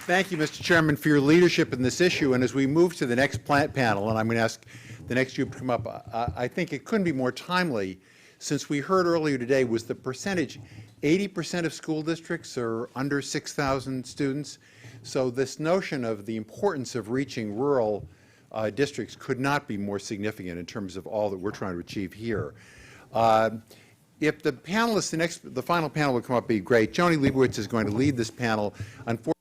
Thank you, Mr. Chairman, for your leadership in this issue. And as we move to the next panel, and I'm going to ask the next group to come up, I think it couldn't be more timely, since we heard earlier today was the percentage, 80% of school districts are under 6,000 students. So this notion of the importance of reaching rural districts could not be more significant in terms of all that we're trying to achieve here. If the panelists, the final panel would come up, be great. Joni Leibowitz is going to lead this panel. Unfortunately,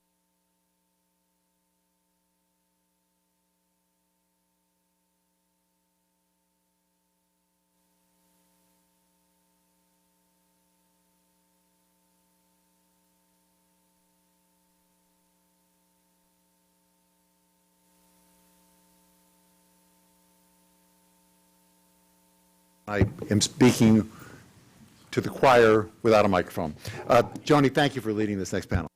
I am speaking to the choir without a microphone. Joni, thank you for leading this next panel.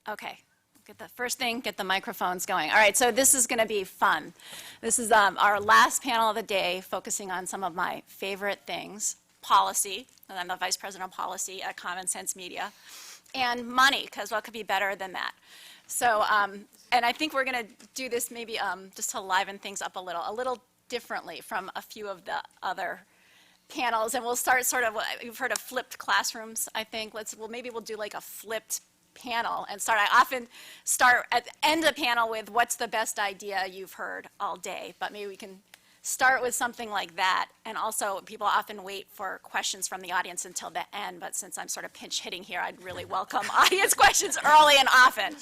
Okay, get the first thing, get the microphones going. All right, so this is going to be fun. This is our last panel of the day, focusing on some of my favorite things: policy, and I'm the Vice President of Policy at Common Sense Media, and money, because what could be better than that? So, and I think we're going to do this maybe just to liven things up a little differently from a few of the other panels. And we'll start sort of, you've heard of flipped classrooms, I think. Maybe we'll do like a flipped panel and start. I often start at the end of the panel with what's the best idea you've heard all day, but maybe we can start with something like that. And also, people often wait for questions from the audience until the end, but since I'm sort of pinch hitting here, I'd really welcome audience questions early and often.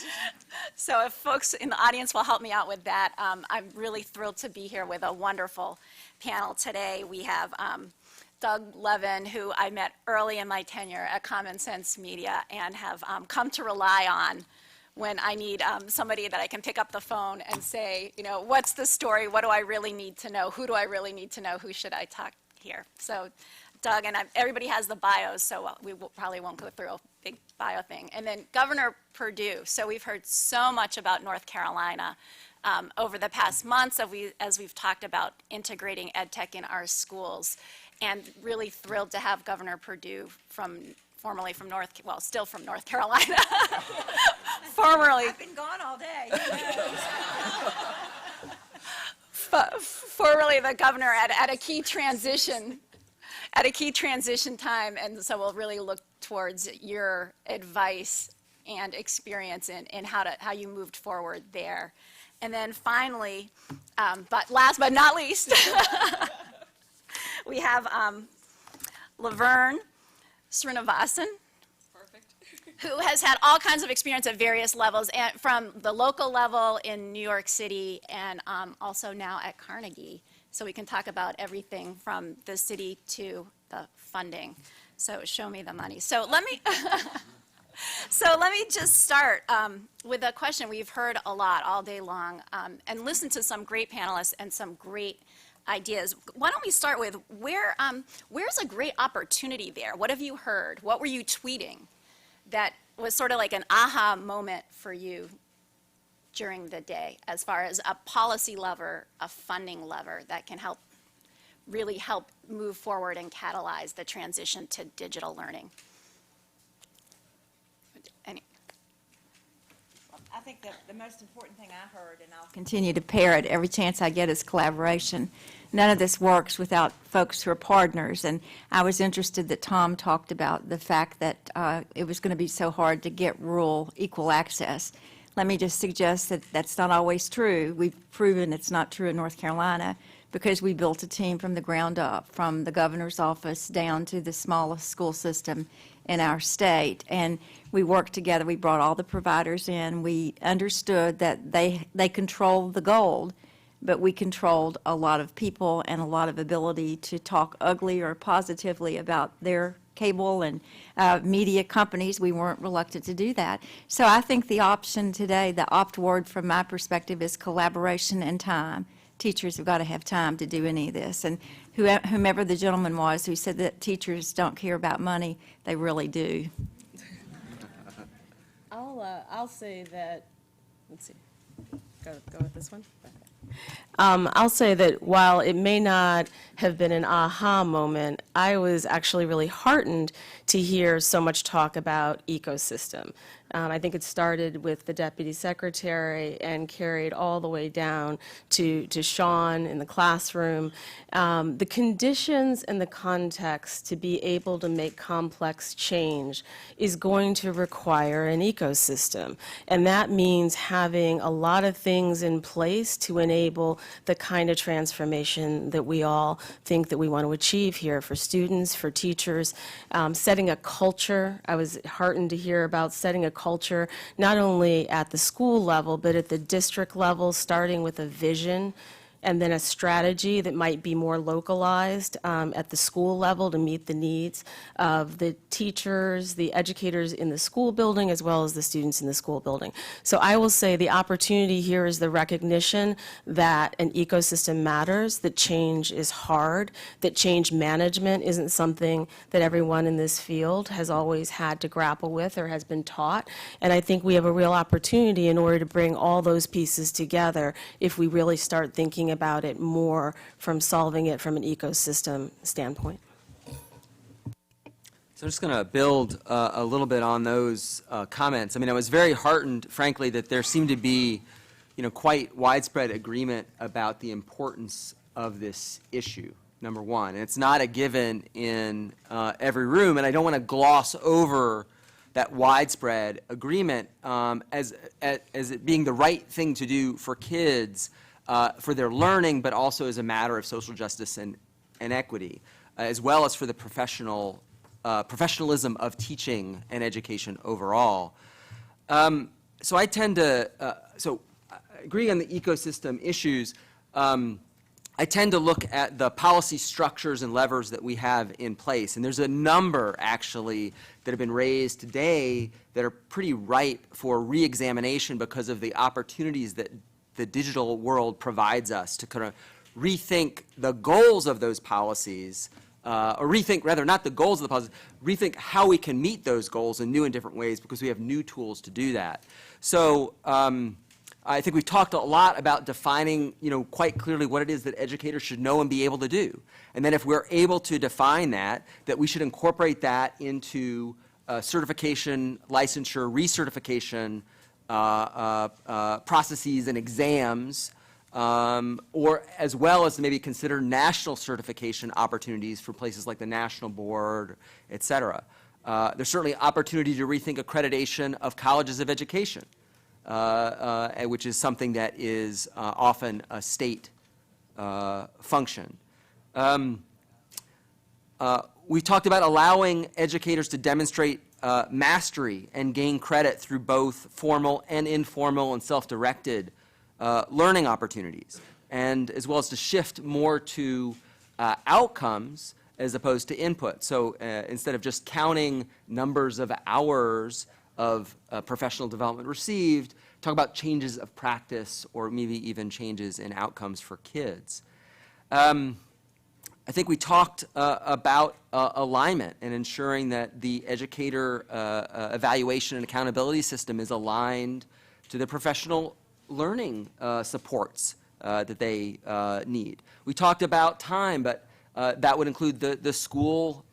So if folks in the audience will help me out with that, I'm really thrilled to be here with a wonderful panel today. We have Doug Levin, who I met early in my tenure at Common Sense Media and have come to rely on when I need somebody that I can pick up the phone and say, you know, what's the story? What do I really need to know? Who do I really need to know? Who should I talk here? So Doug, and everybody has the bios, so we probably won't go through a big bio thing. And then Governor Perdue. So we've heard so much about North Carolina over the past months as we've talked about integrating ed tech in our schools. And really thrilled to have Governor Perdue formerly from still from North Carolina. Formerly. I've been gone all day. Formerly the governor at a key transition time, and so we'll really look towards your advice and experience in how you moved forward there. And then finally, but last but not least, we have LaVerne Srinivasan, who has had all kinds of experience at various levels, and from the local level in New York City and also now at Carnegie. So we can talk about everything from the city to the funding. So show me the money. So let me just start with a question we've heard a lot all day long and listened to some great panelists and some great ideas. Why don't we start with where's a great opportunity there? What have you heard? What were you tweeting that was sort of like an aha moment for you during the day as far as a policy lever, a funding lever that can really help move forward and catalyze the transition to digital learning? I think that the most important thing I heard, and I'll continue to parrot every chance I get, is collaboration. None of this works without folks who are partners, and I was interested that Tom talked about the fact that it was going to be so hard to get rural equal access. Let me just suggest that that's not always true. We've proven it's not true in North Carolina because we built a team from the ground up, from the governor's office down to the smallest school system in our state. And we worked together. We brought all the providers in. We understood that they controlled the gold, but we controlled a lot of people and a lot of ability to talk ugly or positively about their cable and media companies. We weren't reluctant to do that. So I think the option today, the opt word from my perspective, is collaboration and time. Teachers have got to have time to do any of this. And whomever the gentleman was who said that teachers don't care about money, they really do. I'll say that, let's see, go with this one. I'll say that while it may not have been an aha moment, I was actually really heartened to hear so much talk about ecosystem. I think it started with the Deputy Secretary and carried all the way down to Sean in the classroom. The conditions and the context to be able to make complex change is going to require an ecosystem. And that means having a lot of things in place to enable the kind of transformation that we all think that we want to achieve here for students, for teachers, setting a culture. I was heartened to hear about setting a culture not only at the school level, but at the district level, starting with a vision and then a strategy that might be more localized at the school level to meet the needs of the teachers, the educators in the school building, as well as the students in the school building. So I will say the opportunity here is the recognition that an ecosystem matters, that change is hard, that change management isn't something that everyone in this field has always had to grapple with or has been taught. And I think we have a real opportunity in order to bring all those pieces together if we really start thinking about it more from solving it from an ecosystem standpoint. So I'm just going to build a little bit on those comments. I mean, I was very heartened, frankly, that there seemed to be, quite widespread agreement about the importance of this issue, number one. And it's not a given in every room, and I don't want to gloss over that widespread agreement as it being the right thing to do for kids, for their learning, but also as a matter of social justice and equity, as well as for the professionalism of teaching and education overall. So I tend to, agree on the ecosystem issues. I tend to look at the policy structures and levers that we have in place. And there's a number, actually, that have been raised today that are pretty ripe for reexamination because of the opportunities that the digital world provides us to kind of rethink the goals of those policies, or rethink, rather, not the goals of the policies, rethink how we can meet those goals in new and different ways because we have new tools to do that. So I think we've talked a lot about defining, quite clearly what it is that educators should know and be able to do. And then if we're able to define that we should incorporate that into certification, licensure, recertification processes and exams, or as well as maybe consider national certification opportunities for places like the National Board, et cetera. There's certainly opportunity to rethink accreditation of colleges of education, which is something that is often a state function. We talked about allowing educators to demonstrate mastery and gain credit through both formal and informal and self-directed learning opportunities, and as well as to shift more to outcomes as opposed to input. So instead of just counting numbers of hours of professional development received, talk about changes of practice or maybe even changes in outcomes for kids. I think we talked about alignment and ensuring that the educator evaluation and accountability system is aligned to the professional learning supports that they need. We talked about time, but that would include the school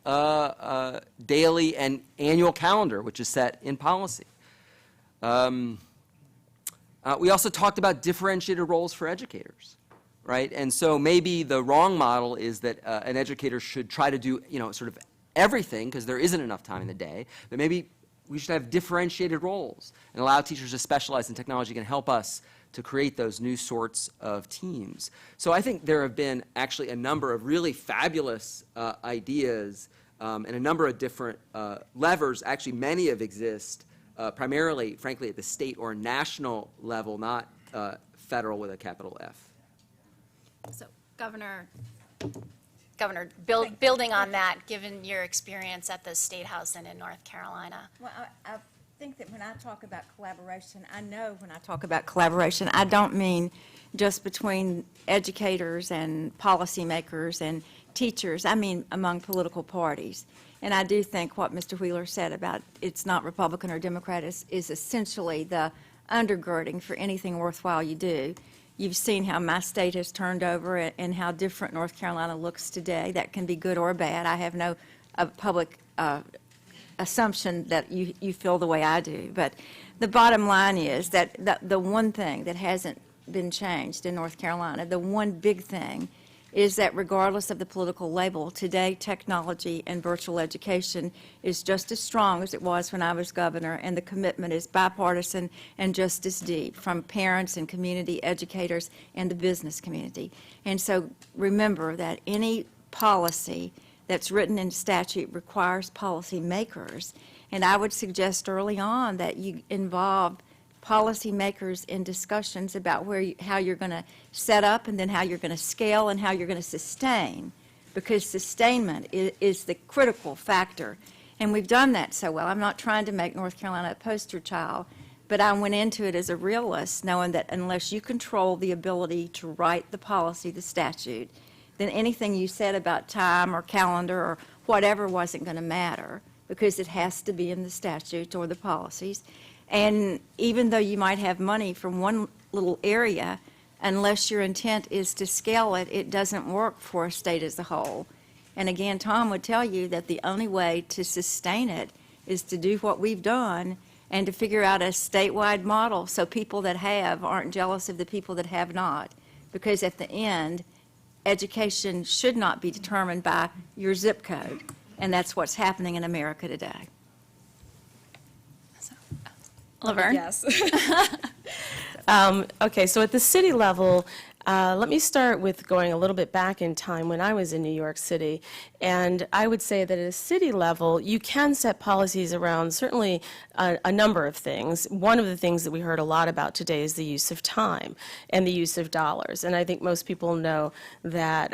daily and annual calendar, which is set in policy. We also talked about differentiated roles for educators. Right? And so maybe the wrong model is that an educator should try to do, sort of everything because there isn't enough time in the day, but maybe we should have differentiated roles and allow teachers to specialize in technology can help us to create those new sorts of teams. So I think there have been actually a number of really fabulous ideas and a number of different levers. Actually, many of exist primarily, frankly, at the state or national level, not federal with a capital F. So, Governor, building on that, given your experience at the State House and in North Carolina. Well, I think that when I talk about collaboration, I know when I talk about collaboration, I don't mean just between educators and policymakers and teachers. I mean among political parties. And I do think what Mr. Wheeler said about it's not Republican or Democrat is essentially the undergirding for anything worthwhile you do. You've seen how my state has turned over and how different North Carolina looks today. That can be good or bad. I have no public assumption that you feel the way I do. But the bottom line is that the one thing that hasn't been changed in North Carolina, the one big thing, is that regardless of the political label, today technology and virtual education is just as strong as it was when I was governor, and the commitment is bipartisan and just as deep from parents and community educators and the business community. And so remember that any policy that's written in statute requires policy makers, and I would suggest early on that you involve policymakers in discussions about how you're going to set up and then how you're going to scale and how you're going to sustain, because sustainment is the critical factor. And we've done that so well. I'm not trying to make North Carolina a poster child, but I went into it as a realist, knowing that unless you control the ability to write the policy, the statute, then anything you said about time or calendar or whatever wasn't going to matter, because it has to be in the statutes or the policies. And even though you might have money from one little area, unless your intent is to scale it, it doesn't work for a state as a whole. And again, Tom would tell you that the only way to sustain it is to do what we've done and to figure out a statewide model so people that have aren't jealous of the people that have not. Because at the end, education should not be determined by your zip code. And that's what's happening in America today. LaVerne? Yes. Okay, so at the city level, let me start with going a little bit back in time when I was in New York City. And I would say that at a city level, you can set policies around certainly a number of things. One of the things that we heard a lot about today is the use of time and the use of dollars. And I think most people know that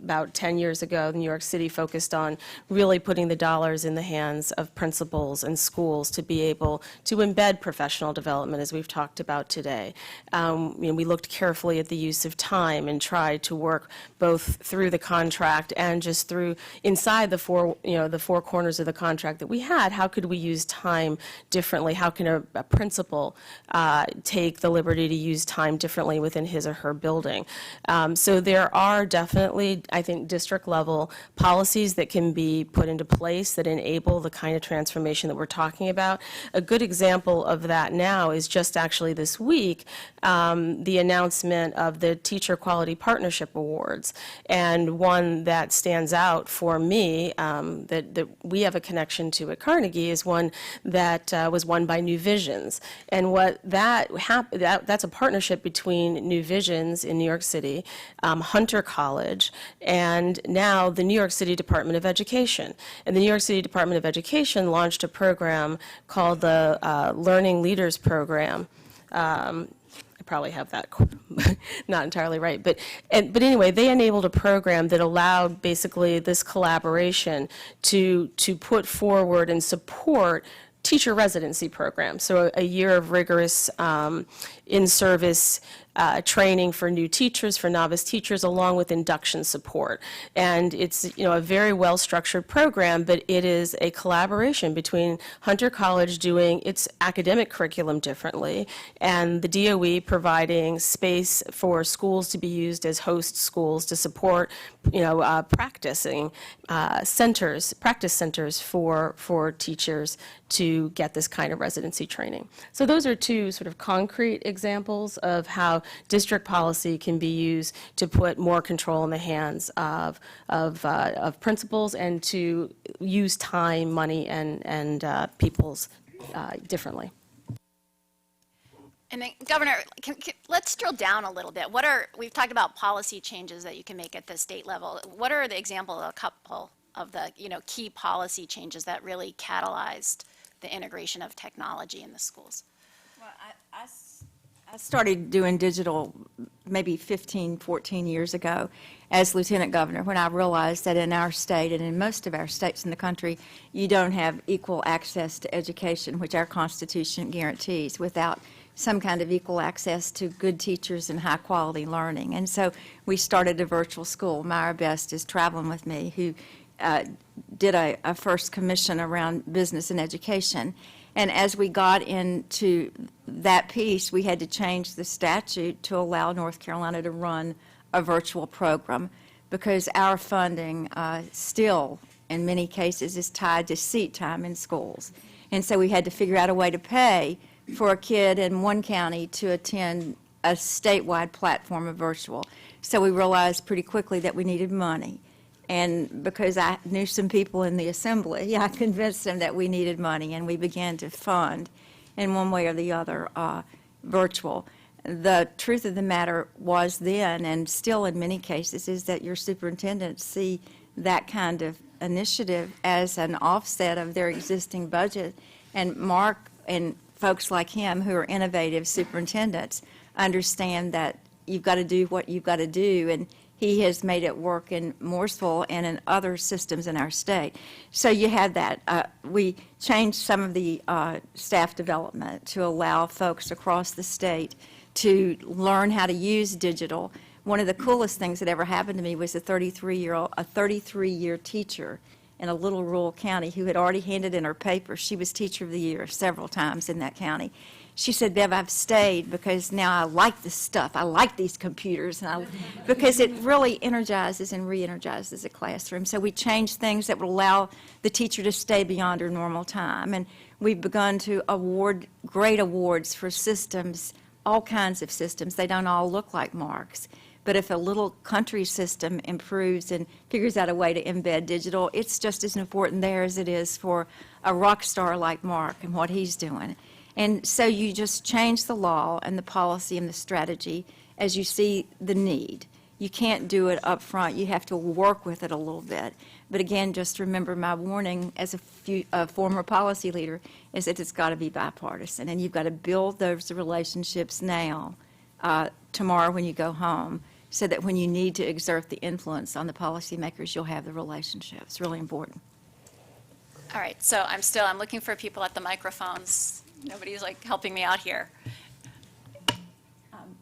about 10 years ago, New York City focused on really putting the dollars in the hands of principals and schools to be able to embed professional development, as we've talked about today. We looked carefully at the use of time and tried to work both through the contract and just through inside the four corners of the contract that we had. How could we use time differently? How can a principal take the liberty to use time differently within his or her building? So there are definitely, I think, district level policies that can be put into place that enable the kind of transformation that we're talking about. A good example of that now is just actually this week, the announcement of the Teacher Quality Partnership Awards. And one that stands out for me that we have a connection to at Carnegie is one that was won by New Visions. And what that's a partnership between New Visions in New York City, Hunter College, and now the New York City Department of Education. And the New York City Department of Education launched a program called the Learning Leaders Program. I probably have that not entirely right, but anyway, they enabled a program that allowed basically this collaboration to put forward and support teacher residency programs. So a year of rigorous in-service training for new teachers, for novice teachers, along with induction support. And it's a very well-structured program, but it is a collaboration between Hunter College doing its academic curriculum differently and the DOE providing space for schools to be used as host schools to support practicing practice centers for teachers to get this kind of residency training. So those are two sort of concrete examples of how district policy can be used to put more control in the hands of principals and to use time, money, and people's differently. And then, Governor, let's drill down a little bit. We've talked about policy changes that you can make at the state level. What are the examples of a couple of the key policy changes that really catalyzed the integration of technology in the schools? Well, I started doing digital maybe 15, 14 years ago as lieutenant governor, when I realized that in our state and in most of our states in the country, you don't have equal access to education, which our Constitution guarantees, without some kind of equal access to good teachers and high-quality learning. And so we started a virtual school. Myra Best is traveling with me, who did a first commission around business and education. And as we got into that piece, we had to change the statute to allow North Carolina to run a virtual program, because our funding still, in many cases, is tied to seat time in schools. And so we had to figure out a way to pay for a kid in one county to attend a statewide platform of virtual. So we realized pretty quickly that we needed money. And because I knew some people in the assembly, I convinced them that we needed money, and we began to fund, in one way or the other, virtual. The truth of the matter was then, and still in many cases, is that your superintendents see that kind of initiative as an offset of their existing budget. And Mark and folks like him who are innovative superintendents understand that you've got to do what you've got to do, and he has made it work in Mooresville and in other systems in our state. So you have that. We changed some of the staff development to allow folks across the state to learn how to use digital. One of the coolest things that ever happened to me was a 33-year teacher in a little rural county who had already handed in her paper. She was Teacher of the Year several times in that county. She said, "Bev, I've stayed because now I like this stuff. I like these computers," because it really energizes and re-energizes a classroom. So we changed things that would allow the teacher to stay beyond her normal time. And we've begun to award great awards for systems, all kinds of systems. They don't all look like Mark's. But if a little country system improves and figures out a way to embed digital, it's just as important there as it is for a rock star like Mark and what he's doing. And so you just change the law and the policy and the strategy as you see the need. You can't do it up front. You have to work with it a little bit. But again, just remember my warning as a former policy leader is that it's got to be bipartisan. And you've got to build those relationships now, tomorrow when you go home, so that when you need to exert the influence on the policymakers, you'll have the relationship. It's really important. All right, so I'm looking for people at the microphones. Nobody's like helping me out here.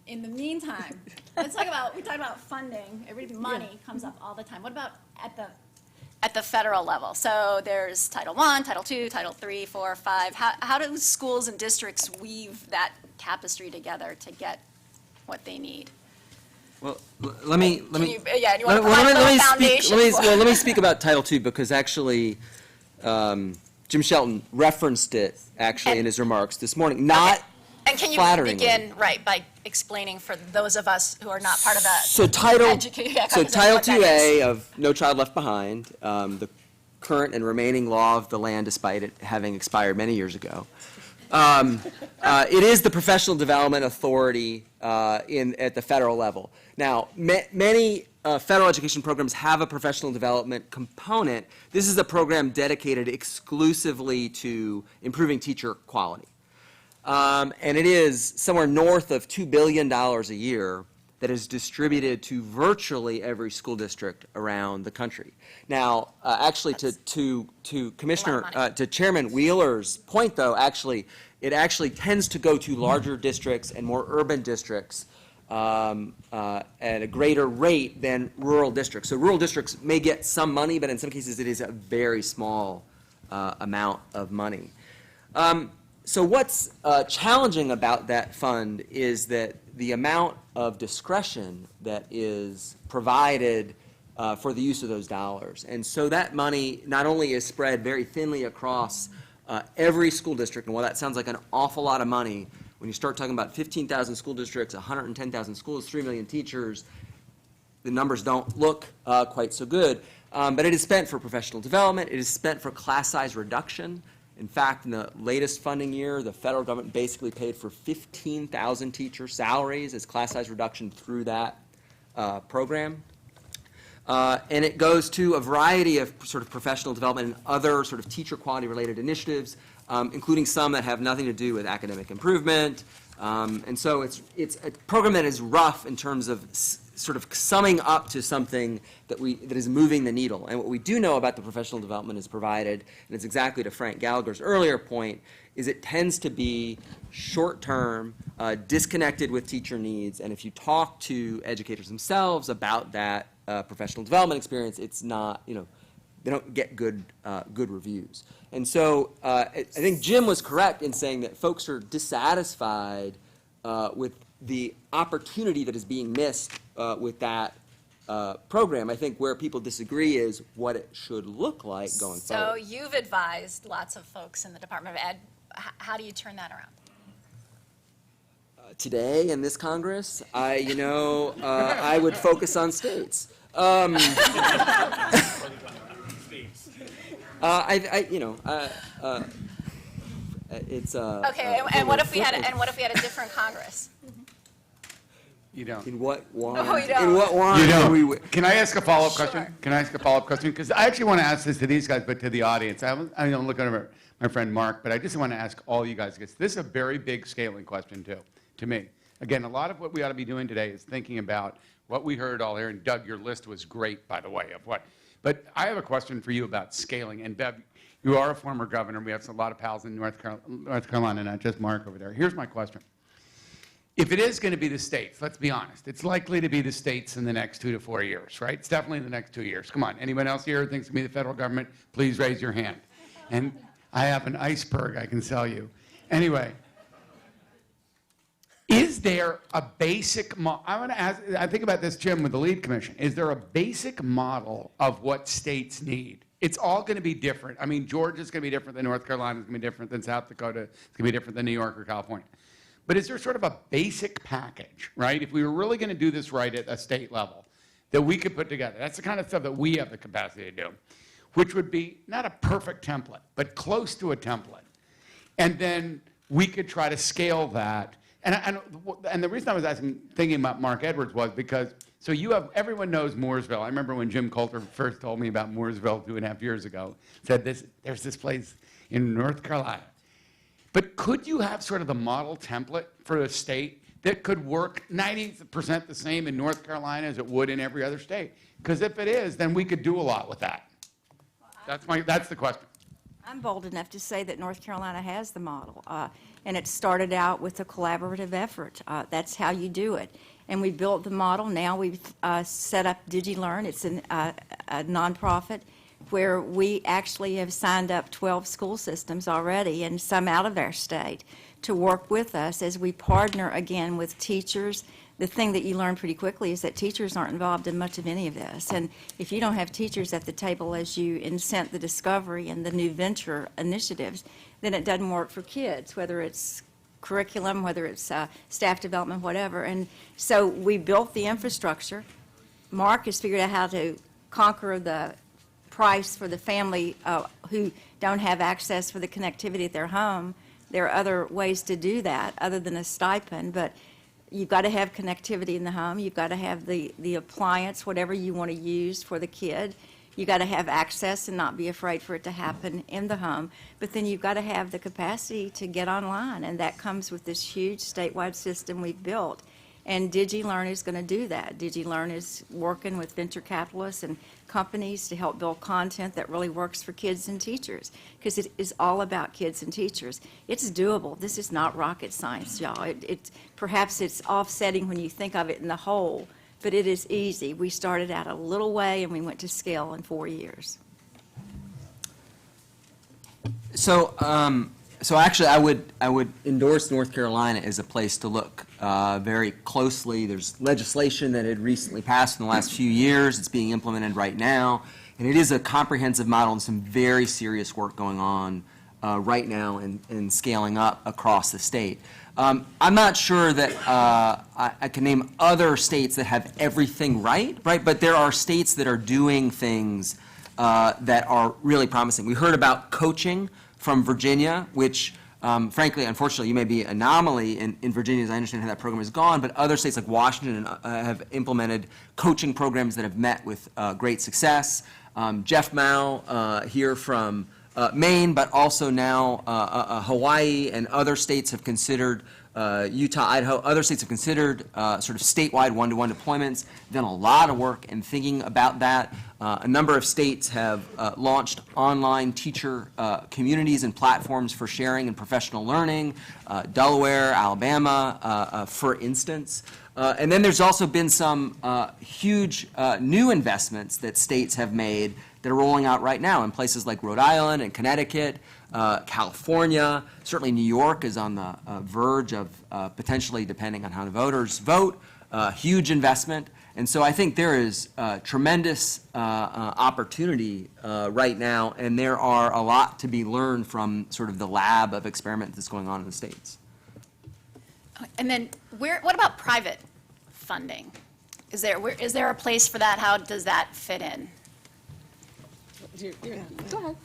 In the meantime, we talk about funding. Money comes up all the time. What about at the federal level? So there's Title I, Title II, Title III, 4, 5. How do schools and districts weave that tapestry together to get what they need? Well, let me Do you want to provide a little foundation? Let me speak about Title II, because actually, Jim Shelton referenced it actually in his remarks this morning. Not And can you flatteringly. begin, by explaining for those of us who are not part of that? So Title Title IIA of No Child Left Behind, the current and remaining law of the land, despite it having expired many years ago. It is the professional development authority at the federal level. Now, many federal education programs have a professional development component. This is a program dedicated exclusively to improving teacher quality. And it is somewhere north of $2 billion a year that is distributed to virtually every school district around the country. Now, actually, to Chairman Wheeler's point, though, it actually tends to go to larger districts and more urban districts at a greater rate than rural districts. So rural districts may get some money, but in some cases it is a very small amount of money. So what's challenging about that fund is that the amount of discretion that is provided for the use of those dollars. And so that money not only is spread very thinly across every school district, and while that sounds like an awful lot of money, when you start talking about 15,000 school districts, 110,000 schools, 3 million teachers, the numbers don't look quite so good. But it is spent for professional development. It is spent for class size reduction. In fact, in the latest funding year, the federal government basically paid for 15,000 teacher salaries as class size reduction through that program. And it goes to a variety of sort of professional development and other sort of teacher quality related initiatives, including some that have nothing to do with academic improvement. And so it's a program that is rough in terms of sort of summing up to something that is moving the needle. And what we do know about the professional development is provided, and it's exactly to Frank Gallagher's earlier point, is it tends to be short-term, disconnected with teacher needs. And if you talk to educators themselves about that professional development experience, it's not, they don't get good reviews. And so I think Jim was correct in saying that folks are dissatisfied with the opportunity that is being missed with that program. I think where people disagree is what it should look like going So forward. you've advised lots of folks in the Department of Ed. How do you turn that around? Today in this Congress, I would focus on states. It's Okay, and what if we had a different Congress? You don't. in what wine? No, you don't. In what wine? You are we don't. wi- Can I ask a follow-up Sure. question? Can I ask a follow-up question? Because I actually want to ask this to these guys, but to the audience. I'm looking over my friend Mark, but I just want to ask all you guys, because this is a very big scaling question, too, to me. Again, a lot of what we ought to be doing today is thinking about what we heard all here. And Doug, your list was great, by the way, of what. But I have a question for you about scaling. And Bev, you are a former governor. We have a lot of pals in North Carolina, not just Mark over there. Here's my question. If it is going to be the states, let's be honest, it's likely to be the states in the next 2 to 4 years, right? It's definitely the next 2 years. Come on, anyone else here who thinks it's going to be the federal government, please raise your hand. And I have an iceberg I can sell you. Anyway, is there a basic I want to ask, I think about this, Jim, with the lead commission. Is there a basic model of what states need? It's all going to be different. I mean, Georgia's going to be different than North Carolina. It's going to be different than South Dakota. It's going to be different than New York or California. But is there sort of a basic package, right? If we were really going to do this right at a state level, that we could put together. That's the kind of stuff that we have the capacity to do, which would be not a perfect template, but close to a template. And then we could try to scale that. And the reason I was thinking about Mark Edwards was because, so everyone knows Mooresville. I remember when Jim Coulter first told me about Mooresville 2.5 years ago, said there's this place in North Carolina. But could you have sort of the model template for a state that could work 90% the same in North Carolina as it would in every other state? Because if it is, then we could do a lot with that. That's the question. I'm bold enough to say that North Carolina has the model, and it started out with a collaborative effort. That's how you do it. And we built the model. Now we've set up DigiLEARN. It's a nonprofit where we actually have signed up 12 school systems already, and some out of our state, to work with us as we partner again with teachers. The thing that you learn pretty quickly is that teachers aren't involved in much of any of this. And if you don't have teachers at the table as you incent the discovery and the new venture initiatives, then it doesn't work for kids, whether it's curriculum, whether it's staff development, whatever. And so we built the infrastructure. Mark has figured out how to conquer the price for the family who don't have access for the connectivity at their home. There are other ways to do that other than a stipend, but you've got to have connectivity in the home. You've got to have the appliance, whatever you want to use for the kid. You've got to have access and not be afraid for it to happen in the home. But then you've got to have the capacity to get online, and that comes with this huge statewide system we've built. And DigiLEARN is going to do that. DigiLEARN is working with venture capitalists and companies to help build content that really works for kids and teachers, because it is all about kids and teachers. It's doable. This is not rocket science, y'all. Perhaps it's offsetting when you think of it in the whole, but it is easy. We started out a little way, and we went to scale in 4 years. So actually, I would endorse North Carolina as a place to look very closely. There's legislation that had recently passed in the last few years. It's being implemented right now, and it is a comprehensive model and some very serious work going on right now in scaling up across the state. I'm not sure that I can name other states that have everything right? But there are states that are doing things that are really promising. We heard about coaching from Virginia, which, frankly, unfortunately, you may be an anomaly in Virginia, as I understand how that program has gone, but other states like Washington have implemented coaching programs that have met with great success. Jeff Mao here from Maine, but also now Hawaii and other states have considered, Utah, Idaho, other states have considered sort of statewide one-to-one deployments, done a lot of work in thinking about that. A number of states have launched online teacher communities and platforms for sharing and professional learning, Delaware, Alabama, for instance. And then there's also been some huge new investments that states have made that are rolling out right now in places like Rhode Island and Connecticut, California. Certainly New York is on the verge of potentially, depending on how the voters vote, huge investment. And so I think there is tremendous opportunity right now, and there are a lot to be learned from sort of the lab of experiment that's going on in the States. And then what about private funding? Is there a place for that? How does that fit in? Go ahead.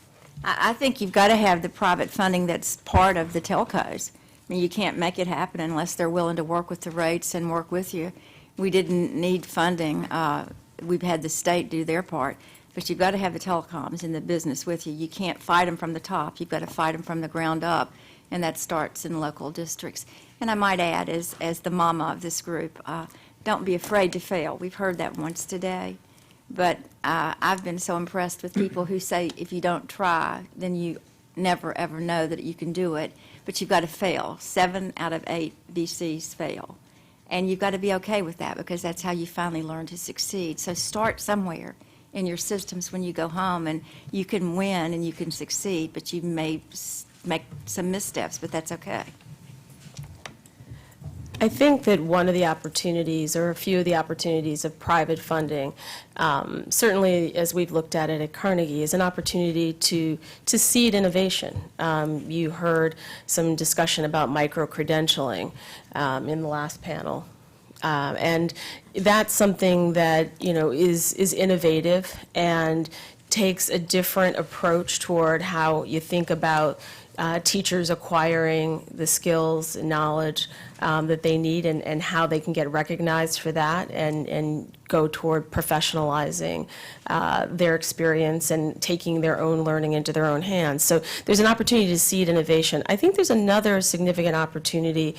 I think you've got to have the private funding that's part of the telcos. I mean, you can't make it happen unless they're willing to work with the rates and work with you. We didn't need funding. We've had the state do their part, but you've got to have the telecoms in the business with you. You can't fight them from the top. You've got to fight them from the ground up, and that starts in local districts. And I might add, as the mama of this group, don't be afraid to fail. We've heard that once today. But I've been so impressed with people who say if you don't try, then you never, ever know that you can do it. But you've got to fail. 7 out of 8 VCs fail. And you've got to be okay with that because that's how you finally learn to succeed. So start somewhere in your systems when you go home, and you can win and you can succeed, but you may make some missteps, but that's okay. I think that one of the opportunities, or a few of the opportunities of private funding, certainly as we've looked at it at Carnegie, is an opportunity to seed innovation. You heard some discussion about micro-credentialing in the last panel. And that's something that, is innovative and takes a different approach toward how you think about teachers acquiring the skills and knowledge that they need, and how they can get recognized for that, and go toward professionalizing their experience and taking their own learning into their own hands. So there's an opportunity to seed innovation. I think there's another significant opportunity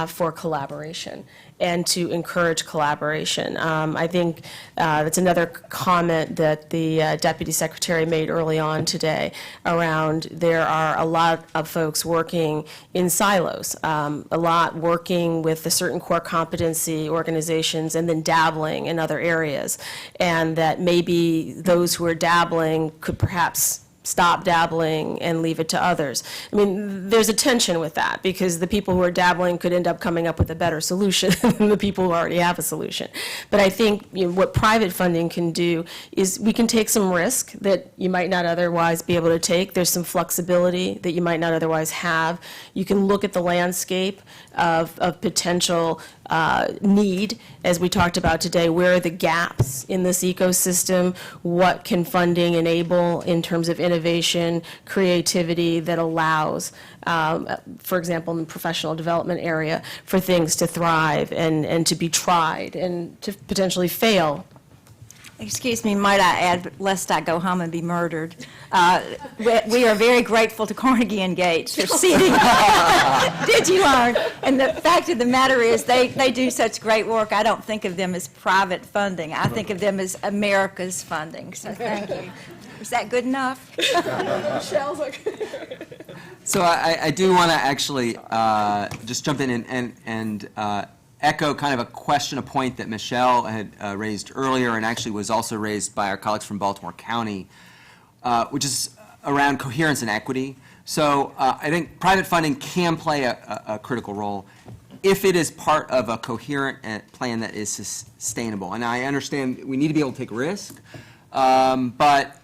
for collaboration and to encourage collaboration. I think that's another comment that the Deputy Secretary made early on today around there are a lot of folks working in silos, a lot working with a certain core competency organizations and then dabbling in other areas, and that maybe those who are dabbling could perhaps stop dabbling and leave it to others. I mean, there's a tension with that because the people who are dabbling could end up coming up with a better solution than the people who already have a solution. But I think what private funding can do is we can take some risk that you might not otherwise be able to take. There's some flexibility that you might not otherwise have. You can look at the landscape of potential need, as we talked about today. Where are the gaps in this ecosystem? What can funding enable in terms of innovation, creativity that allows, for example, in the professional development area, for things to thrive and to be tried and to potentially fail? Excuse me, might I add, lest I go home and be murdered, we are very grateful to Carnegie and Gates for seeding DigiLEARN. And the fact of the matter is they do such great work. I don't think of them as private funding. I think of them as America's funding. So thank you. Is that good enough? Michelle's like... So I do want to actually just jump in and echo kind of a point that Michelle had raised earlier, and actually was also raised by our colleagues from Baltimore County, which is around coherence and equity. So I think private funding can play a critical role if it is part of a coherent plan that is sustainable. And I understand we need to be able to take risk, but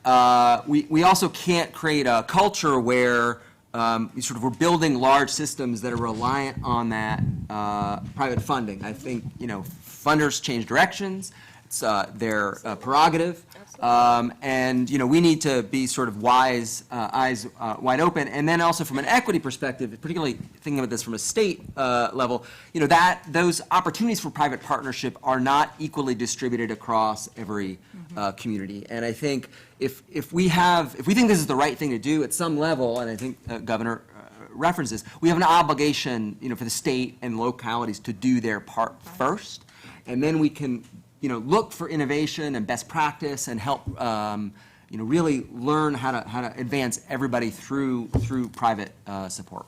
we also can't create a culture where we're building large systems that are reliant on that private funding. I think, funders change directions. It's their prerogative. And, we need to be sort of eyes wide open. And then also from an equity perspective, particularly thinking about this from a state level, those opportunities for private partnership are not equally distributed across every community. And I think if we think this is the right thing to do at some level, and I think Governor references, we have an obligation, for the state and localities to do their part first, and then we can, look for innovation and best practice and help, really learn how to advance everybody through private support.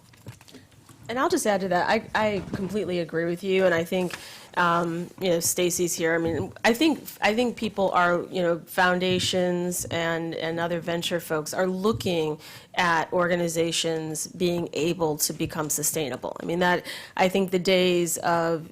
And I'll just add to that, I completely agree with you, and I think Stacy's here. I mean, I think people are, foundations and other venture folks are looking at organizations being able to become sustainable. I mean, I think the days of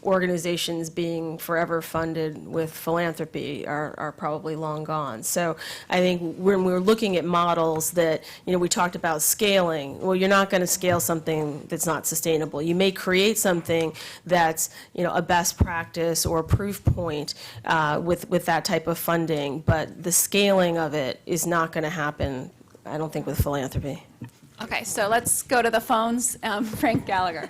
organizations being forever funded with philanthropy are probably long gone. So I think when we're looking at models that, we talked about scaling, well, you're not going to scale something that's not sustainable. You may create something that's, a best practice or a proof point with that type of funding, but the scaling of it is not going to happen, I don't think, with philanthropy. Okay, so let's go to the phones. Frank Gallagher.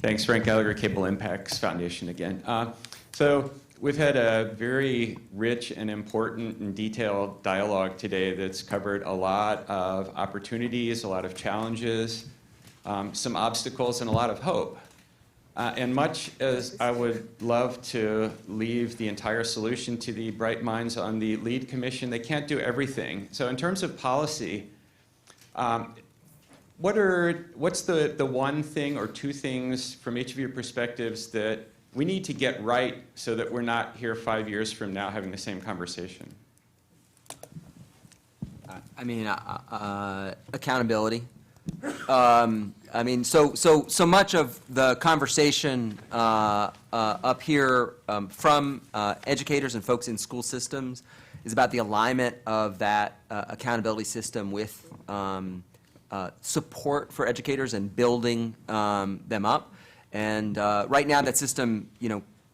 Thanks, Frank Gallagher, Cable Impacts Foundation again. So we've had a very rich and important and detailed dialogue today that's covered a lot of opportunities, a lot of challenges, some obstacles, and a lot of hope. And much as I would love to leave the entire solution to the bright minds on the LEAD Commission, they can't do everything. So in terms of policy, what's the one thing or two things from each of your perspectives that we need to get right so that we're not here 5 years from now having the same conversation? Accountability. So much of the conversation up here from educators and folks in school systems is about the alignment of that accountability system with support for educators and building them up. And right now that system,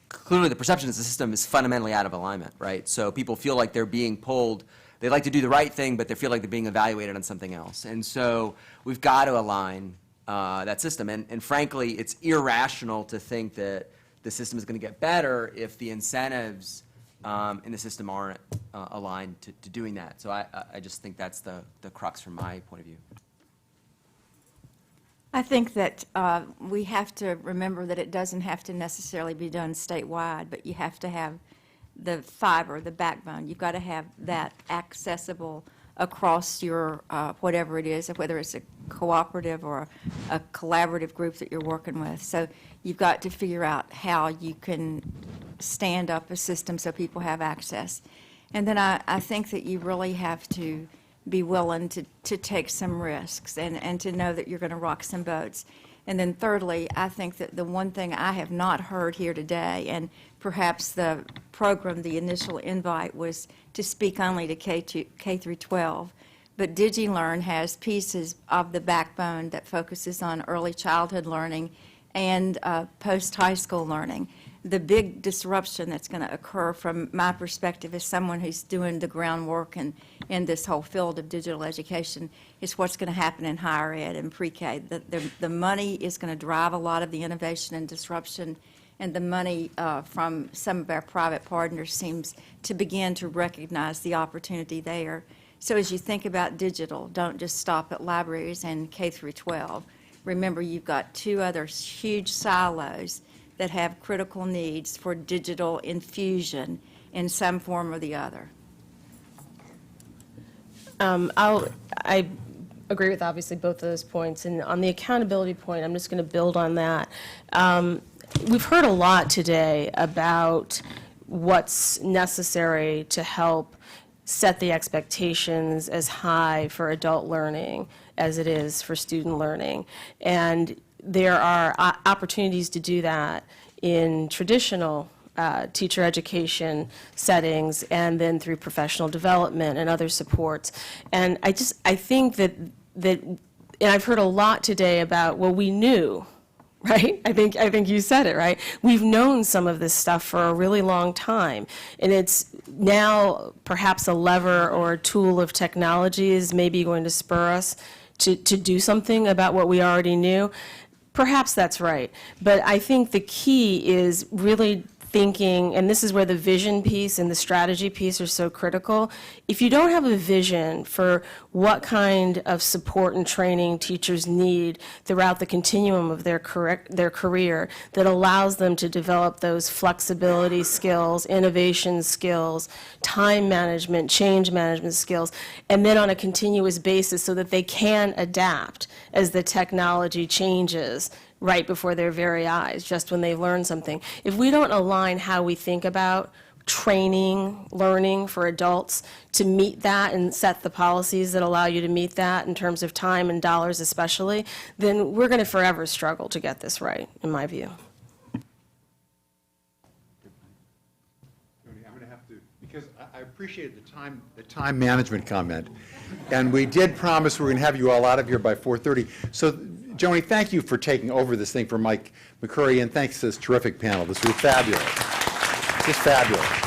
clearly the perception is the system is fundamentally out of alignment, right? So people feel like they're being pulled. They like to do the right thing, but they feel like they're being evaluated on something else. And so we've got to align that system. And frankly, it's irrational to think that the system is going to get better if the incentives in the system aren't aligned to doing that. So I just think that's the crux from my point of view. I think that we have to remember that it doesn't have to necessarily be done statewide, but you have to have the fiber, the backbone. You've got to have that accessible across your, whatever it is, whether it's a cooperative or a collaborative group that you're working with. So you've got to figure out how you can stand up a system so people have access. And then I think that you really have to be willing to take some risks and to know that you're going to rock some boats. And then thirdly, I think that the one thing I have not heard here today, and perhaps the program, the initial invite was to speak only to K through 12, but DigiLEARN has pieces of the backbone that focuses on early childhood learning and post-high school learning. The big disruption that's going to occur from my perspective as someone who's doing the groundwork and in this whole field of digital education is what's going to happen in higher ed and pre-K. The money is going to drive a lot of the innovation and disruption, and the money from some of our private partners seems to begin to recognize the opportunity there. So as you think about digital, don't just stop at libraries and K through 12. Remember, you've got two other huge silos that have critical needs for digital infusion in some form or the other. I agree with obviously both of those points, and on the accountability point, I'm just going to build on that. We've heard a lot today about what's necessary to help set the expectations as high for adult learning as it is for student learning. And there are opportunities to do that in traditional teacher education settings and then through professional development and other supports. And I think that and I've heard a lot today about, well, we knew, right? I think you said it, right? We've known some of this stuff for a really long time, and it's now perhaps a lever or a tool of technology is maybe going to spur us to do something about what we already knew. Perhaps that's right, but I think the key is really thinking, and this is where the vision piece and the strategy piece are so critical. If you don't have a vision for what kind of support and training teachers need throughout the continuum of their career that allows them to develop those flexibility skills, innovation skills, time management, change management skills, and then on a continuous basis so that they can adapt as the technology changes right before their very eyes, just when they learn something. If we don't align how we think about training, learning for adults to meet that and set the policies that allow you to meet that in terms of time and dollars especially, then we're going to forever struggle to get this right, in my view. I'm going to have to, because I appreciated the time management comment, and we did promise we were going to have you all out of here by 4:30. So, Joni, thank you for taking over this thing for Mike McCurry, and thanks to this terrific panel. This was fabulous. Just fabulous.